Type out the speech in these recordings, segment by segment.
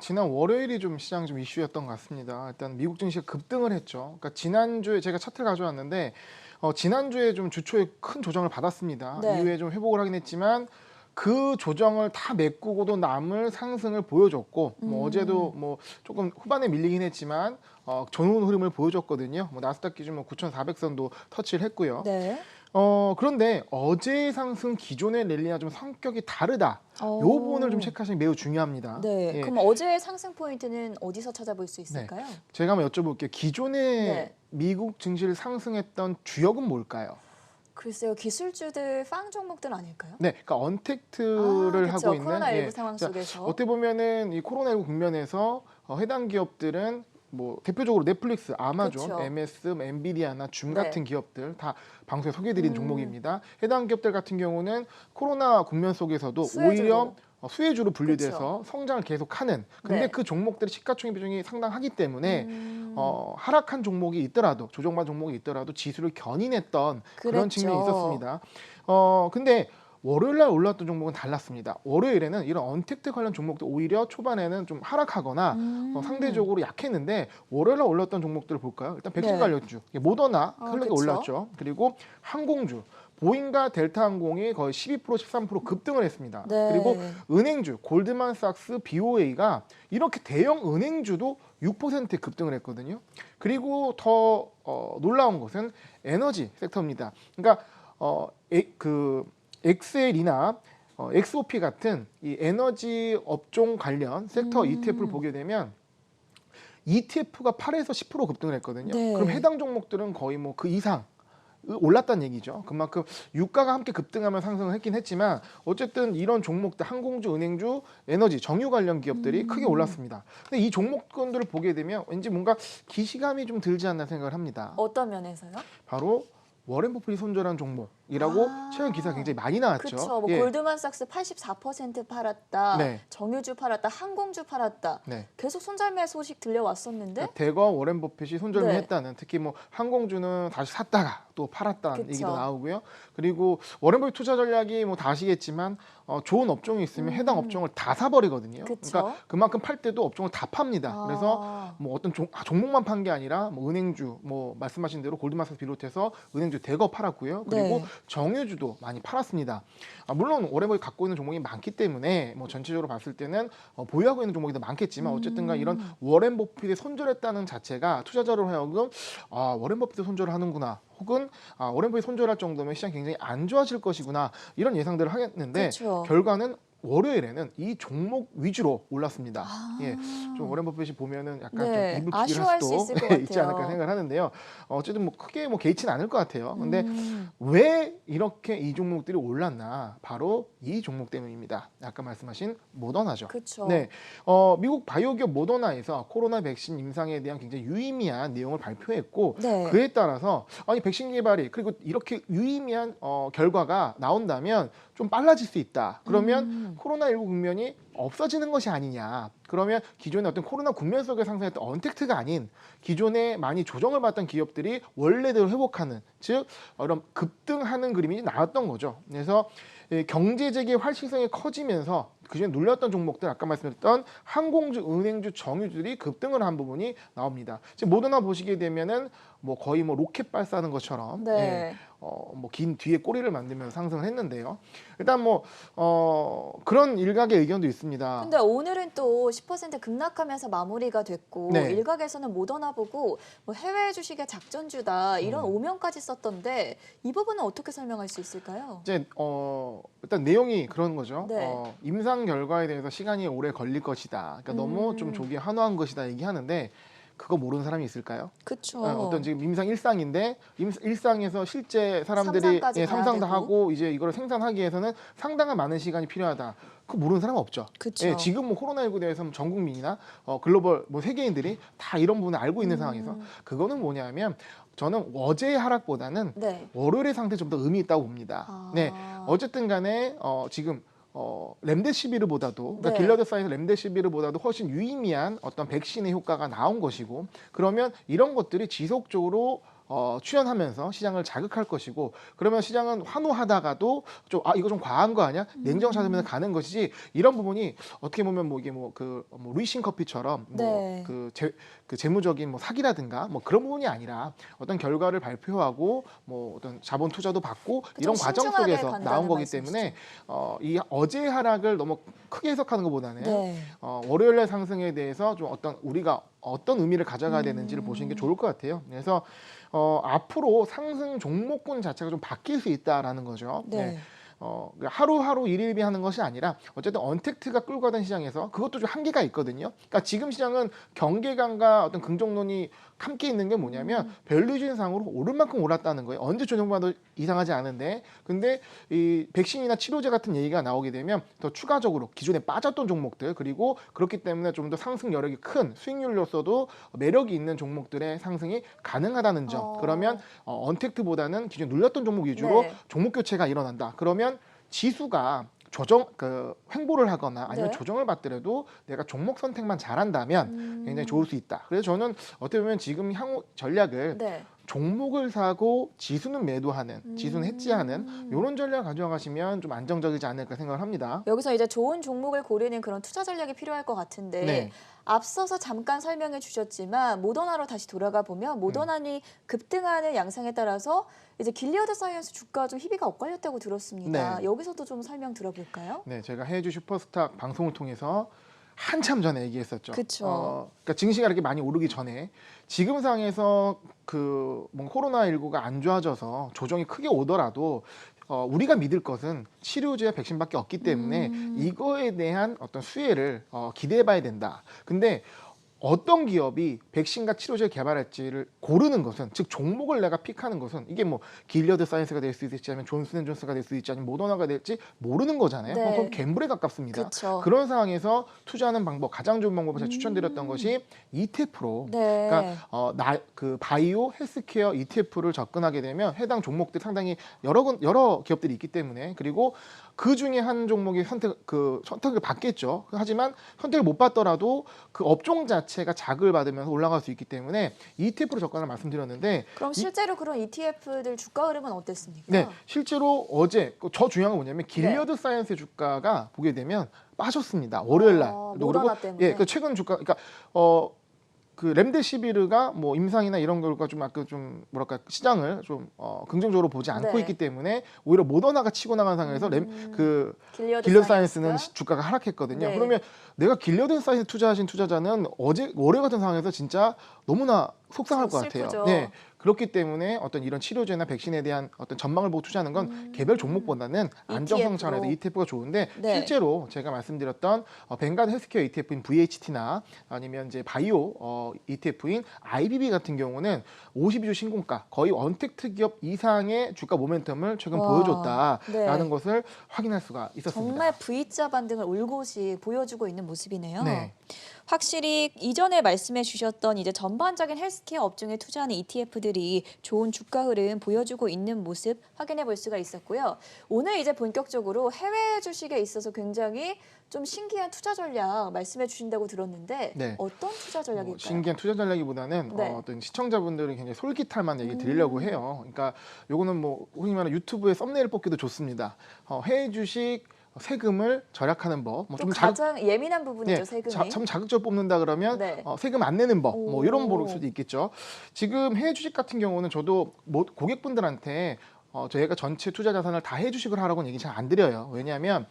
지난 월요일이 좀 시장 좀 이슈였던 것 같습니다. 일단 미국 증시가 급등을 했죠. 그러니까 지난주에 제가 차트를 가져왔는데 지난주에 좀 주초에 큰 조정을 받았습니다. 네. 이후에 좀 회복을 하긴 했지만 그 조정을 다 메꾸고도 남을 상승을 보여줬고 뭐 어제도 뭐 조금 후반에 밀리긴 했지만 좋은 흐름을 보여줬거든요. 뭐 나스닥 기준 뭐 9,400선도 터치를 했고요. 네. 그런데 어제의 상승 기존의 랠리와 좀 성격이 다르다. 요 부분을 좀 체크하시는 게 매우 중요합니다. 네. 예. 그럼 어제의 상승 포인트는 어디서 찾아볼 수 있을까요? 제가 한번 여쭤볼게요. 기존에 네. 미국 증시를 상승했던 주역은 뭘까요? 글쎄요, 기술주들 팡 종목들 아닐까요? 네, 그러니까 언택트를 그쵸. 하고 있는 코로나19 상황 자, 속에서. 어떻게 보면은 이 코로나19 국면에서 해당 기업들은 뭐 대표적으로 넷플릭스, 아마존, 그쵸. MS, 엔비디아나 줌 네. 같은 기업들 다 방송에 소개해드린 종목입니다. 해당 기업들 같은 경우는 코로나 국면 속에서도 수혜주로. 오히려 수혜주로 분류돼서 성장을 계속하는. 근데 네. 그 종목들의 시가총액 비중이 상당하기 때문에 하락한 종목이 있더라도 조정반 종목이 있더라도 지수를 견인했던 그런 그랬죠. 측면이 있었습니다. 근데 월요일 날 올랐던 종목은 달랐습니다. 월요일에는 이런 언택트 관련 종목들 오히려 초반에는 좀 하락하거나 상대적으로 약했는데 월요일 날 올랐던 종목들을 볼까요? 일단 백신 네. 관련주, 모더나 클릭이 그쵸. 올랐죠. 그리고 항공주, 보잉과 델타항공이 거의 12%, 13% 급등을 했습니다. 네. 그리고 은행주, 골드만삭스, BOA가 이렇게 대형 은행주도 6% 급등을 했거든요. 그리고 더 놀라운 것은 에너지 섹터입니다. 그러니까 엑셀이나 XOP 같은 이 에너지 업종 관련 섹터 ETF를 보게 되면 ETF가 8에서 10% 급등을 했거든요. 네. 그럼 해당 종목들은 거의 뭐 그 이상 올랐다는 얘기죠. 그만큼 유가가 함께 급등하면 상승을 했긴 했지만 어쨌든 이런 종목들 항공주, 은행주, 에너지, 정유 관련 기업들이 크게 올랐습니다. 근데 이 종목군들을 보게 되면 왠지 뭔가 기시감이 좀 들지 않나 생각을 합니다. 어떤 면에서요? 바로 워렌 버핏이 손절한 종목이라고 최근 기사 굉장히 많이 나왔죠. 그렇죠. 뭐 예. 골드만삭스 84% 팔았다. 네. 정유주 팔았다. 항공주 팔았다. 네. 계속 손절매 소식 들려왔었는데. 대거 워렌 버핏이 손절을 네. 했다는, 특히 뭐 항공주는 다시 샀다가 또 팔았다는 그쵸. 얘기도 나오고요. 그리고 워렌 버핏 투자 전략이 뭐 다 아시겠지만 좋은 업종이 있으면 해당 업종을 다 사버리거든요. 그쵸. 그러니까 그만큼 팔 때도 업종을 다 팝니다. 그래서 아. 뭐 어떤 종목만 판 게 아니라 뭐 은행주, 뭐 말씀하신 대로 골드만삭스 비롯해서 은행주 대거 팔았고요. 그리고 네. 정유주도 많이 팔았습니다. 물론 워렌 버핏이 갖고 있는 종목이 많기 때문에 뭐 전체적으로 봤을 때는 보유하고 있는 종목이 더 많겠지만 어쨌든간 이런 워렌 버핏이 손절했다는 자체가 투자자로 하여금 워렌 버핏이 손절을 하는구나, 혹은 워렌 버핏이 손절할 정도면 시장 굉장히 안 좋아질 것이구나, 이런 예상들을 하겠는데 그쵸. 결과는 월요일에는 이 종목 위주로 올랐습니다. 아. 예, 좀 워렌 버핏이 보면은 약간 네, 좀 이불킥을 아쉬워할 할 수 수도 있을 것 있지 않을까 같아요. 생각을 하는데요. 어쨌든 뭐 크게 뭐 개의치는 않을 것 같아요. 근데 음. 왜 이렇게 이 종목들이 올랐나? 바로 이 종목 때문입니다. 아까 말씀하신 모더나죠. 그쵸. 네, 미국 바이오 기업 모더나에서 코로나 백신 임상에 대한 굉장히 유의미한 내용을 발표했고 네. 그에 따라서 아니 백신 개발이, 그리고 이렇게 유의미한 결과가 나온다면 좀 빨라질 수 있다. 그러면 코로나19 국면이 없어지는 것이 아니냐. 그러면 기존의 어떤 코로나 국면 속에 상승했던 언택트가 아닌 기존에 많이 조정을 받던 기업들이 원래대로 회복하는, 즉 이런 급등하는 그림이 나왔던 거죠. 그래서 경제적인 활시성이 커지면서 그중에 눌렸던 종목들, 아까 말씀드렸던 항공주, 은행주, 정유주들이 급등을 한 부분이 나옵니다. 지금 모더나 보시게 되면은 뭐 거의 뭐 로켓 발사하는 것처럼 네. 뭐 긴 뒤에 꼬리를 만들면서 상승을 했는데요. 일단 뭐 그런 일각의 의견도 있습니다. 근데 오늘은 또 10% 급락하면서 마무리가 됐고 네. 일각에서는 모더나 보고 뭐 해외 주식의 작전주다 이런 오명까지 썼던데 이 부분은 어떻게 설명할 수 있을까요? 이제 일단 내용이 그런 거죠. 네. 임상 결과에 대해서 시간이 오래 걸릴 것이다. 그러니까 너무 좀 조기에 한화한 것이다 얘기하는데 그거 모르는 사람이 있을까요? 그렇죠. 어떤 지금 임상 일상인데 일상에서 실제 사람들이 삼상까지 가야 삼상도 되고. 하고 이제 이걸 생산하기 위해서는 상당한 많은 시간이 필요하다. 그거 모르는 사람은 없죠. 그쵸. 지금 뭐 코로나19에 대해서 전 국민이나 글로벌 뭐 세계인들이 다 이런 부분을 알고 있는 상황에서 그거는 뭐냐면 저는 어제의 하락보다는 네. 월요일의 상태 좀 더 의미 있다고 봅니다. 아. 네, 어쨌든 간에 지금 렘데시비르보다도, 그러니까 네. 길러드 사이언스 렘데시비르보다도 훨씬 유의미한 어떤 백신의 효과가 나온 것이고, 그러면 이런 것들이 지속적으로 출연하면서 시장을 자극할 것이고 그러면 시장은 환호하다가도 좀 이거 좀 과한 거 아니야? 냉정 찾으면서 가는 것이지 이런 부분이 어떻게 보면 뭐 이게 뭐 루이신 커피처럼 네. 그 재무적인 뭐 사기라든가 뭐 그런 부분이 아니라 어떤 결과를 발표하고 뭐 어떤 자본 투자도 받고 이런 과정 신중하게 속에서 간다는 나온 거기 말씀이시죠? 때문에 이 어제 하락을 너무 크게 해석하는 것보다는 네. 월요일날 상승에 대해서 좀 우리가 어떤 의미를 가져가야 되는지를 보시는 게 좋을 것 같아요. 그래서 앞으로 상승 종목군 자체가 좀 바뀔 수 있다라는 거죠. 네. 하루하루 일일비하는 것이 아니라 어쨌든 언택트가 끌고 가던 시장에서 그것도 좀 한계가 있거든요. 그러니까 지금 시장은 경계감과 어떤 긍정론이 함께 있는 게 뭐냐면 밸류에이션상으로 오를 만큼 올랐다는 거예요. 언제 조정봐도 이상하지 않은데 근데 이 백신이나 치료제 같은 얘기가 나오게 되면 더 추가적으로 기존에 빠졌던 종목들 그리고 그렇기 때문에 좀 더 상승 여력이 큰 수익률로서도 매력이 있는 종목들의 상승이 가능하다는 점. 그러면 언택트보다는 기존 눌렸던 종목 위주로 네. 종목 교체가 일어난다. 그러면 지수가 횡보를 하거나 아니면 네. 조정을 받더라도 내가 종목 선택만 잘한다면 굉장히 좋을 수 있다. 그래서 저는 어떻게 보면 지금 향후 전략을 네. 종목을 사고 지수는 매도하는, 지수는 해지하는 이런 전략을 가져가시면 좀 안정적이지 않을까 생각을 합니다. 여기서 이제 좋은 종목을 고르는 그런 투자 전략이 필요할 것 같은데 네. 앞서서 잠깐 설명해 주셨지만 모더나로 다시 돌아가 보면 모더나니 급등하는 양상에 따라서 이제 길리어드 사이언스 주가 좀 희비가 엇갈렸다고 들었습니다. 네. 여기서도 좀 설명 들어볼까요? 네, 제가 해외주 슈퍼스타 방송을 통해서 한참 전에 얘기했었죠. 그쵸. 그러니까 증시가 이렇게 많이 오르기 전에 지금 상황에서 뭔가 코로나19가 안 좋아져서 조정이 크게 오더라도 우리가 믿을 것은 치료제와 백신밖에 없기 때문에 이거에 대한 어떤 수혜를 기대해봐야 된다. 근데 어떤 기업이 백신과 치료제를 개발할지를 고르는 것은 즉 종목을 내가 픽하는 것은 이게 뭐 길리어드 사이언스가 될 수 있을지 아니면 존슨앤존스가 될 수 있을지 아니면 모더나가 될지 모르는 거잖아요. 네. 그건 갬블에 가깝습니다. 그쵸. 그런 상황에서 투자하는 방법 가장 좋은 방법을 제가 추천드렸던 것이 ETF로 네. 그러니까 바이오 헬스케어 ETF를 접근하게 되면 해당 종목들 상당히 여러 기업들이 있기 때문에 그리고 그 중에 한 종목이 선택을 받겠죠. 하지만 선택을 못 받더라도 그 업종 자체가 자극을 받으면서 올라갈 수 있기 때문에 ETF로 접근을 말씀드렸는데 그럼 실제로 그런 ETF들 주가 흐름은 어땠습니까? 네, 실제로 어제 저 중요한 건 뭐냐면 길리어드 사이언스의 주가가 보게 되면 빠졌습니다. 월요일 날. 모더나 때문에. 예, 그 최근 주가 그러니까 그 렘데시비르가 뭐 임상이나 이런 결과 좀 뭐랄까 시장을 좀 긍정적으로 보지 않고 네. 있기 때문에 오히려 모더나가 치고 나간 상황에서 길리어드 사이언스는 주가가 하락했거든요. 네. 그러면 내가 길리어드 사이언스 투자하신 투자자는 월요 같은 상황에서 진짜 너무나 속상할 것 같아요. 슬프죠. 네. 그렇기 때문에 어떤 이런 치료제나 백신에 대한 어떤 전망을 보고 투자하는 건 개별 종목보다는 안정성 차원에서 ETF가 좋은데 네. 실제로 제가 말씀드렸던 벵가드 헬스케어 ETF인 VHT나 아니면 이제 바이오 ETF인 IBB 같은 경우는 52주 신고가 거의 언택트 기업 이상의 주가 모멘텀을 최근 와, 보여줬다라는 네. 것을 확인할 수가 있었습니다. 정말 V자 반등을 올곧이 보여주고 있는 모습이네요. 네. 확실히 이전에 말씀해 주셨던 이제 전반적인 헬스케어 업종에 투자하는 ETF들이 좋은 주가 흐름 보여주고 있는 모습 확인해 볼 수가 있었고요. 오늘 이제 본격적으로 해외 주식에 있어서 굉장히 좀 신기한 투자 전략 말씀해 주신다고 들었는데 네. 어떤 투자 전략일까요? 신기한 투자 전략이보다는 네. 어떤 시청자분들이 굉장히 솔깃할 만한 얘기 드리려고 해요. 그러니까 요거는 뭐 흔히 말하는 유튜브에 썸네일 뽑기도 좋습니다. 해외 주식 세금을 절약하는 법. 또 가장 예민한 부분이죠, 세금이. 참 자극적으로 뽑는다 그러면 네. 세금 안 내는 법, 뭐 이런 오. 볼 수도 있겠죠. 지금 해외 주식 같은 경우는 저도 고객분들한테 저희가 전체 투자 자산을 다 해외 주식을 하라고는 얘기 잘 안 드려요. 왜냐하면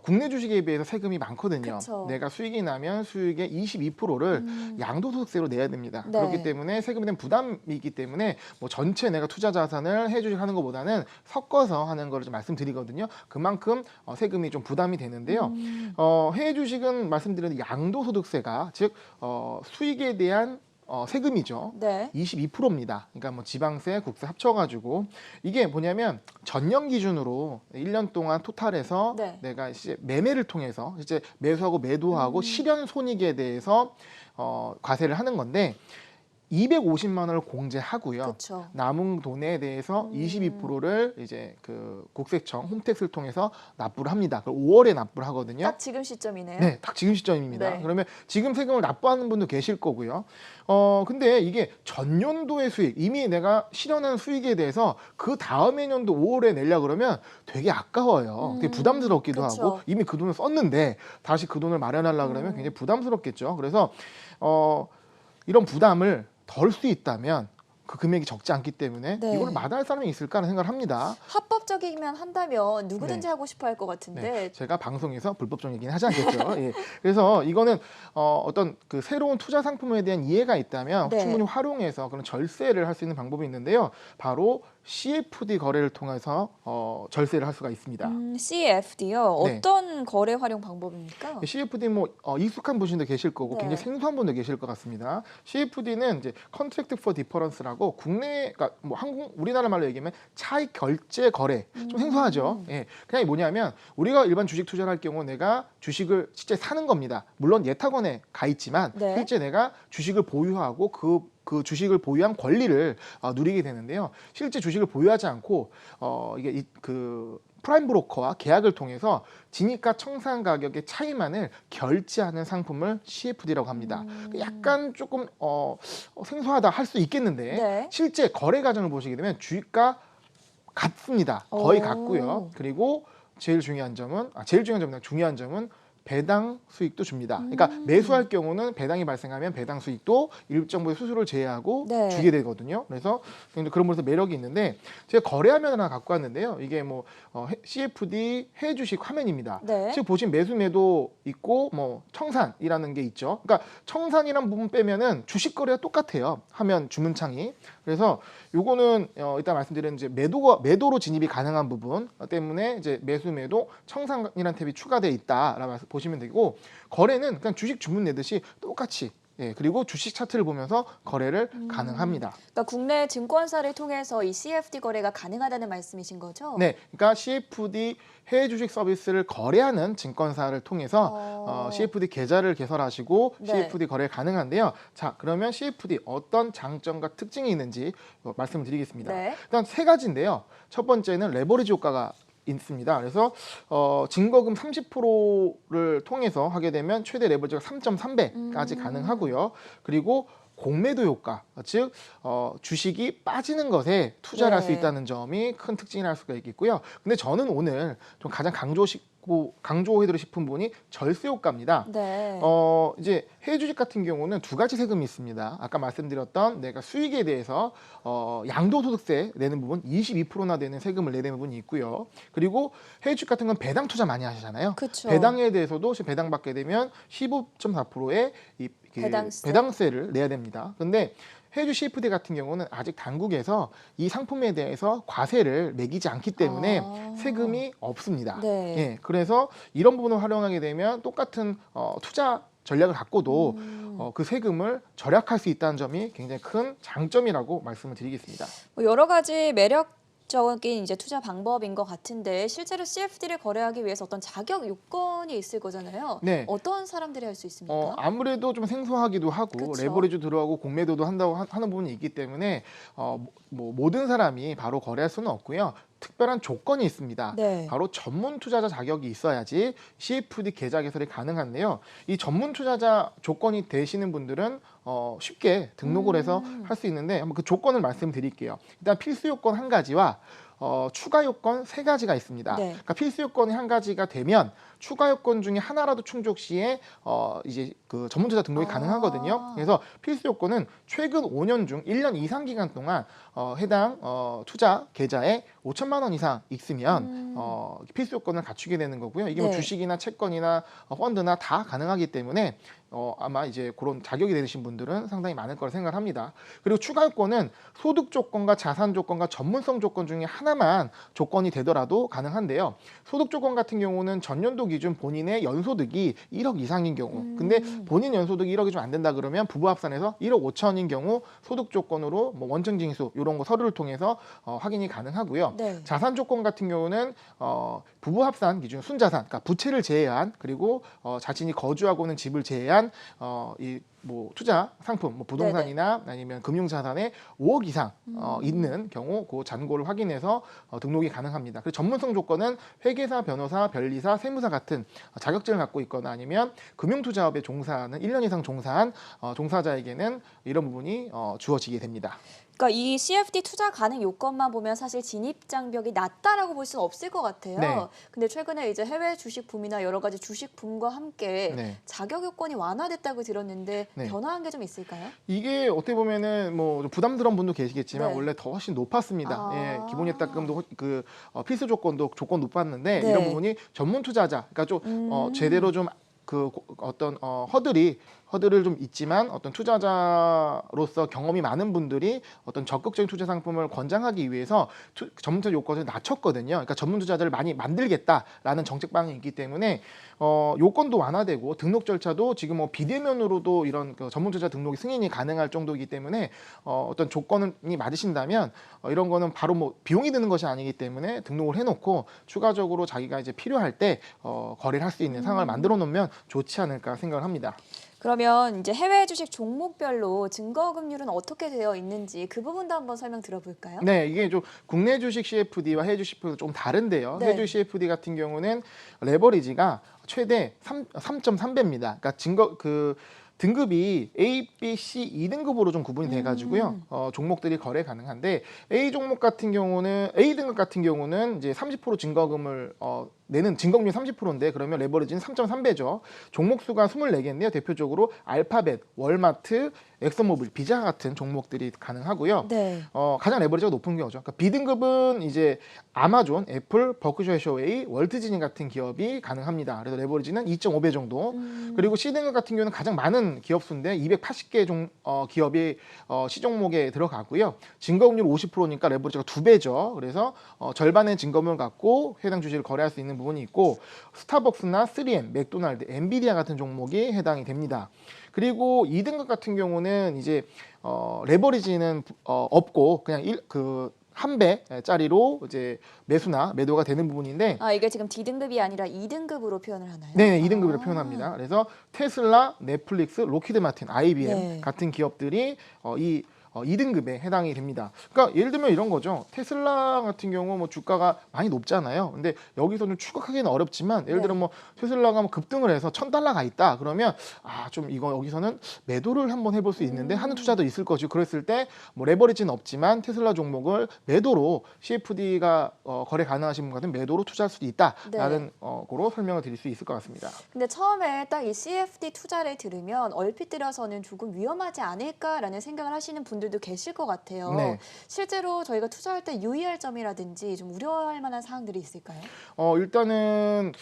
국내 주식에 비해서 세금이 많거든요. 그쵸. 내가 수익이 나면 수익의 22%를 양도소득세로 내야 됩니다. 네. 그렇기 때문에 세금에 대한 부담이 있기 때문에 뭐 전체 내가 투자 자산을 해외 주식 하는 것보다는 섞어서 하는 거를 좀 말씀드리거든요. 그만큼 세금이 좀 부담이 되는데요. 해외 주식은 말씀드린 양도소득세가 즉 수익에 대한 세금이죠. 네. 22%입니다. 그러니까 뭐 지방세, 국세 합쳐가지고 이게 뭐냐면 전년 기준으로 1년 동안 토탈에서 네. 내가 이제 매매를 통해서 이제 매수하고 매도하고 실현 손익에 대해서 과세를 하는 건데 250만 원을 공제하고요. 그렇죠. 남은 돈에 대해서 22%를 이제 그 국세청 홈택스를 통해서 납부를 합니다. 5월에 납부를 하거든요. 딱 지금 시점이네요. 네, 딱 지금 시점입니다. 네. 그러면 지금 세금을 납부하는 분도 계실 거고요. 근데 이게 전년도의 수익, 이미 내가 실현한 수익에 대해서 그 다음 해년도 5월에 내려 그러면 되게 아까워요. 되게 부담스럽기도 그쵸. 하고 이미 그 돈을 썼는데 다시 그 돈을 마련하려 그러면 굉장히 부담스럽겠죠. 그래서 이런 부담을 덜 수 있다면 그 금액이 적지 않기 때문에 네. 이걸 마다할 사람이 있을까 하는 생각을 합니다. 합법적이면 한다면 누구든지 하고 싶어 할 것 같은데. 네, 제가 방송에서 불법적 얘기는 하지 않겠죠. 예. 그래서 이거는 어떤 그 새로운 투자 상품에 대한 이해가 있다면 네. 충분히 활용해서 그런 절세를 할 수 있는 방법이 있는데요. 바로 CFD 거래를 통해서 절세를 할 수가 있습니다. CFD요. 네. 어떤 거래 활용 방법입니까? CFD 뭐 익숙한 분들도 계실 거고 네. 굉장히 생소한 분도 계실 것 같습니다. CFD는 이제 Contract for Difference라고 국내, 그러니까 뭐 우리나라 말로 얘기하면 차익 결제 거래, 좀 생소하죠. 예, 그냥 뭐냐면 우리가 일반 주식 투자를 할 경우 내가 주식을 실제 사는 겁니다. 물론 예탁원에 가 있지만 네. 실제 내가 주식을 보유하고 그 주식을 보유한 권리를 누리게 되는데요. 실제 주식을 보유하지 않고 이게 그 프라임 브로커와 계약을 통해서 진입가 청산 가격의 차이만을 결제하는 상품을 CFD라고 합니다. 약간 조금 생소하다 할 수 있겠는데 네. 실제 거래 과정을 보시게 되면 주식과 같습니다. 거의 오. 같고요. 그리고 제일 중요한 점은 배당 수익도 줍니다. 그러니까 매수할 경우는 배당이 발생하면 배당 수익도 일정 부분 수수료를 제외하고 네. 주게 되거든요. 그래서 그런 면에서 매력이 있는데 제가 거래화면 하나 갖고 왔는데요. 이게 뭐 CFD 해외 주식 화면입니다. 네. 지금 보시면 매수 매도 있고 뭐 청산이라는 게 있죠. 그러니까 청산이란 부분 빼면은 주식 거래가 똑같아요. 화면 주문창이. 그래서 요거는 이따 말씀드린 이제 매도로 진입이 가능한 부분 때문에 이제 매수 매도 청산이라는 탭이 추가되어 있다라고 보시면 되고, 거래는 그냥 주식 주문 내듯이 똑같이, 예, 그리고 주식 차트를 보면서 거래를 가능합니다. 그러니까 국내 증권사를 통해서 이 CFD 거래가 가능하다는 말씀이신 거죠? 네, 그러니까 CFD 해외 주식 서비스를 거래하는 증권사를 통해서 CFD 계좌를 개설하시고 네. CFD 거래 가능한데요. 자, 그러면 CFD 어떤 장점과 특징이 있는지 말씀을 드리겠습니다. 네. 일단 세 가지인데요. 첫 번째는 레버리지 효과가 있습니다. 그래서 증거금 30%를 통해서 하게 되면 최대 레버리지가 3.3배까지 가능하고요. 그리고 공매도 효과, 즉 주식이 빠지는 것에 투자를 할 수 네. 있다는 점이 큰 특징이라 할 수가 있겠고요. 근데 저는 오늘 좀 가장 강조해드리고 싶은 부분이 절세 효과입니다. 네. 이제 해외 주식 같은 경우는 두 가지 세금이 있습니다. 아까 말씀드렸던 내가 수익에 대해서 양도소득세 내는 부분 22%나 되는 세금을 내는 부분이 있고요. 그리고 해외 주식 같은 건 배당 투자 많이 하시잖아요. 그쵸. 배당에 대해서도 배당 받게 되면 15.4%의 배당세를 내야 됩니다. 근데 해외 CFD 같은 경우는 아직 당국에서 이 상품에 대해서 과세를 매기지 않기 때문에 세금이 없습니다. 네. 예, 그래서 이런 부분을 활용하게 되면 똑같은 투자 전략을 갖고도 그 세금을 절약할 수 있다는 점이 굉장히 큰 장점이라고 말씀을 드리겠습니다. 뭐 여러 가지 매력적인 이제 투자 방법인 것 같은데 실제로 CFD를 거래하기 위해서 어떤 자격 요건이 있을 거잖아요. 네. 어떤 사람들이 할 수 있습니까? 아무래도 좀 생소하기도 하고 그쵸. 레버리지 들어가고 공매도도 한다고 하는 부분이 있기 때문에 뭐 모든 사람이 바로 거래할 수는 없고요. 특별한 조건이 있습니다. 네. 바로 전문 투자자 자격이 있어야지 CFD 계좌 개설이 가능한데요. 이 전문 투자자 조건이 되시는 분들은 쉽게 등록을 해서 할 수 있는데 한번 그 조건을 말씀드릴게요. 일단 필수 요건 한 가지와 추가 요건 세 가지가 있습니다. 네. 그러니까 필수 요건이 한 가지가 되면 추가 요건 중에 하나라도 충족 시에 이제 그 전문 투자 등록이 가능하거든요. 그래서 필수 요건은 최근 5년 중 1년 이상 기간 동안 해당 투자 계좌에 5천만 원 이상 있으면 필수 요건을 갖추게 되는 거고요. 이게 뭐 네. 주식이나 채권이나 펀드나 다 가능하기 때문에 아마 이제 그런 자격이 되신 분들은 상당히 많을 거라 생각합니다. 그리고 추가 요건은 소득 조건과 자산 조건과 전문성 조건 중에 하나만 조건이 되더라도 가능한데요. 소득 조건 같은 경우는 전년도 기준 본인의 연소득이 1억 이상인 경우, 근데 본인 연소득이 1억이 좀 안 된다 그러면 부부 합산해서 1억 5천인 경우 소득 조건으로 뭐 원청 징수 이런 거 서류를 통해서 확인이 가능하고요. 네. 자산 조건 같은 경우는 부부 합산 기준 순자산, 그러니까 부채를 제외한, 그리고 자신이 거주하고 있는 집을 제외한 이 뭐 투자 상품, 뭐 부동산이나 아니면 금융자산에 5억 이상 있는 경우 그 잔고를 확인해서 등록이 가능합니다. 그리고 전문성 조건은 회계사, 변호사, 변리사, 세무사 같은 자격증을 갖고 있거나 아니면 금융투자업에 종사하는 1년 이상 종사한 종사자에게는 이런 부분이 주어지게 됩니다. 그러니까 이 CFD 투자 가능 요건만 보면 사실 진입 장벽이 낮다라고 볼 수는 없을 것 같아요. 네. 근데 최근에 이제 해외 주식 붐이나 여러 가지 주식 붐과 함께 네. 자격 요건이 완화됐다고 들었는데 네. 변화한 게 좀 있을까요? 이게 어떻게 보면은 뭐 좀 부담스러운 분도 계시겠지만 네. 원래 더 훨씬 높았습니다. 아. 예, 기본 예탁금도 그 필수 조건도 조건 높았는데 네. 이런 부분이 전문 투자자, 그러니까 좀 제대로 좀 그 어떤 허들을 좀 있지만 어떤 투자자로서 경험이 많은 분들이 어떤 적극적인 투자 상품을 권장하기 위해서 전문 투자 요건을 낮췄거든요. 그러니까 전문 투자자를 많이 만들겠다라는 정책 방향이 있기 때문에 요건도 완화되고 등록 절차도 지금 뭐 비대면으로도 이런 그 전문 투자 등록이 승인이 가능할 정도이기 때문에 어떤 조건이 맞으신다면 이런 거는 바로 뭐 비용이 드는 것이 아니기 때문에 등록을 해놓고 추가적으로 자기가 이제 필요할 때 거래를 할 수 있는 상황을 만들어 놓으면 좋지 않을까 생각을 합니다. 그러면 이제 해외 주식 종목별로 증거금률은 어떻게 되어 있는지 그 부분도 한번 설명 들어볼까요? 네, 이게 좀 국내 주식 CFD와 해외 주식 CFD가 좀 다른데요. 네. 해외 주식 CFD 같은 경우는 레버리지가 최대 3.3배입니다. 그러니까 등급이 A, B, C 2등급으로 좀 구분이 돼가지고요. 종목들이 거래 가능한데 A 등급 같은 경우는 이제 30% 증거금을 내는 증거금률 30%인데 그러면 레버리지는 3.3배죠. 종목 수가 24개인데요. 대표적으로 알파벳, 월마트, 엑슨모빌, 비자 같은 종목들이 가능하고요. 네. 가장 레버리지가 높은 거죠. 그러니까 B등급은 이제 아마존, 애플, 버크셔 해서웨이, 월트디즈니 같은 기업이 가능합니다. 그래서 레버리지는 2.5배 정도. 그리고 C등급 같은 경우는 가장 많은 기업 수인데 280개 기업이 C종목에 들어가고요. 증거금률 50%니까 레버리지가 2배죠. 그래서 절반의 증거금을 갖고 해당 주식을 거래할 수 있는 부분이 있고 스타벅스나 3M, 맥도날드, 엔비디아 같은 종목이 해당이 됩니다. 그리고 2등급 같은 경우는 이제 레버리지는 없고 그냥 한 배짜리로 이제 매수나 매도가 되는 부분인데 이게 지금 D등급이 아니라 2등급으로 표현을 하나요? 네, 2등급으로 표현합니다. 그래서 테슬라, 넷플릭스, 로키드 마틴, IBM 네. 같은 기업들이 이 2등급에 해당이 됩니다. 그러니까 예를 들면 이런 거죠. 테슬라 같은 경우 뭐 주가가 많이 높잖아요. 근데 여기서는 추격하기는 어렵지만 예를 들어 뭐 테슬라가 뭐 급등을 해서 $1,000가 있다. 그러면 좀 이거 여기서는 매도를 한번 해볼 수 있는데 하는 투자도 있을 거죠. 그랬을 때 뭐 레버리지는 없지만 테슬라 종목을 매도로 CFD가 거래 가능하신 분 같은 매도로 투자할 수도 있다라는 거로 설명을 드릴 수 있을 것 같습니다. 근데 처음에 딱 이 CFD 투자를 들으면 얼핏 들어서는 조금 위험하지 않을까라는 생각을 하시는 분들도 계실 것 같아요. 네. 실제로 저희가 투자할 때 유의할 점이라든지 좀 우려할 만한 사항들이 있을까요? 일단은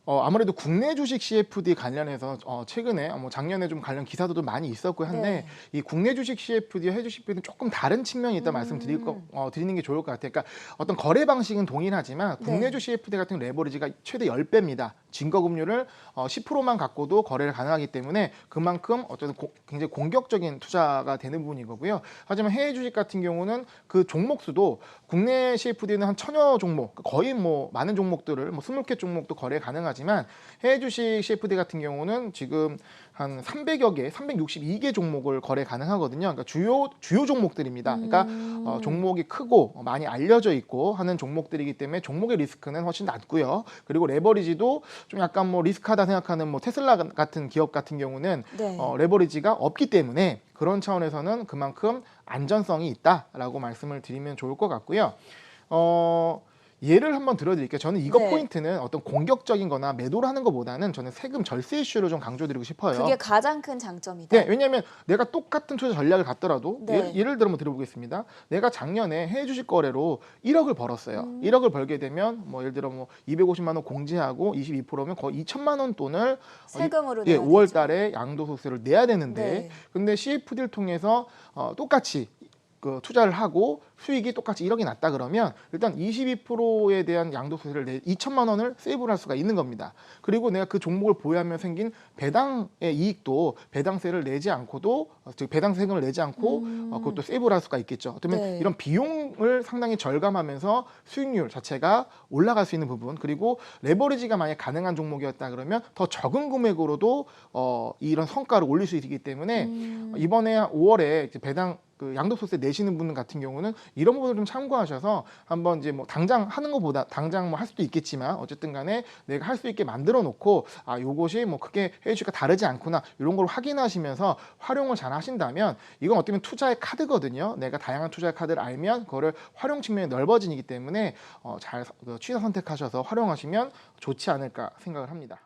아무래도 국내 주식 CFD 관련해서 최근에 뭐 작년에 좀 관련 기사도 많이 있었고 한데 이 국내 주식 CFD와 해외 주식 CFD는 조금 다른 측면이 있다 드리는 게 좋을 것 같아요. 그러니까 어떤 거래 방식은 동일하지만 국내 주식 CFD 같은 레버리지가 최대 10배입니다. 증거금률을 10%만 갖고도 거래를 가능하기 때문에 그만큼 어쨌든 굉장히 공격적인 투자가 되는 부분인 거고요. 하지만 해외 주식 같은 경우는 그 종목 수도 국내 CFD는 한 1000여 종목, 거의 뭐 많은 종목들을 뭐 20개 종목도 거래 가능하지만 해외 주식 CFD 같은 경우는 지금 한 300여 개, 362개 종목을 거래 가능하거든요. 그러니까 주요 종목들입니다. 그러니까 종목이 크고 많이 알려져 있고 하는 종목들이기 때문에 종목의 리스크는 훨씬 낮고요. 그리고 레버리지도 좀 약간 뭐 리스크하다 생각하는 뭐 테슬라 같은 기업 같은 경우는 레버리지가 없기 때문에 그런 차원에서는 그만큼 안전성이 있다라고 말씀을 드리면 좋을 것 같고요. 예를 한번 들어드릴게요. 저는 이거 포인트는 어떤 공격적인 거나 매도를 하는 것보다는 저는 세금 절세 이슈를 좀 강조드리고 싶어요. 그게 가장 큰 장점이다. 네, 왜냐하면 내가 똑같은 투자 전략을 갖더라도 예를 들어 한번 들어보겠습니다. 내가 작년에 해외 주식 거래로 1억을 벌었어요. 1억을 벌게 되면 뭐 예를 들어 뭐 250만 원 공제하고 22%면 거의 2천만 원 돈을 세금으로 내야 5월 달에 양도소득세를 내야 되는데 근데 CFD를 통해서 똑같이 그 투자를 하고 수익이 똑같이 1억이 났다 그러면 일단 22%에 대한 양도소득세를 2천만 원을 세이브를 할 수가 있는 겁니다. 그리고 내가 그 종목을 보유하면 생긴 배당의 이익도 배당세를 내지 않고도 즉 배당 세금을 내지 않고 그것도 세이브를 할 수가 있겠죠. 그러면 네. 이런 비용을 상당히 절감하면서 수익률 자체가 올라갈 수 있는 부분, 그리고 레버리지가 만약 가능한 종목이었다 그러면 더 적은 금액으로도 이런 성과를 올릴 수 있기 때문에 이번에 5월에 이제 배당 그 양도소득세 내시는 분 같은 경우는 이런 부분을 좀 참고하셔서 한번 이제 뭐 당장 하는 것보다 당장 뭐 할 수도 있겠지만 어쨌든 간에 내가 할 수 있게 만들어 놓고 요것이 뭐 크게 해외주가 다르지 않구나 이런 걸 확인하시면서 활용을 잘 하신다면 이건 어떻게 보면 투자의 카드거든요. 내가 다양한 투자의 카드를 알면 그거를 활용 측면이 넓어지기 때문에 잘 취사 선택하셔서 활용하시면 좋지 않을까 생각을 합니다.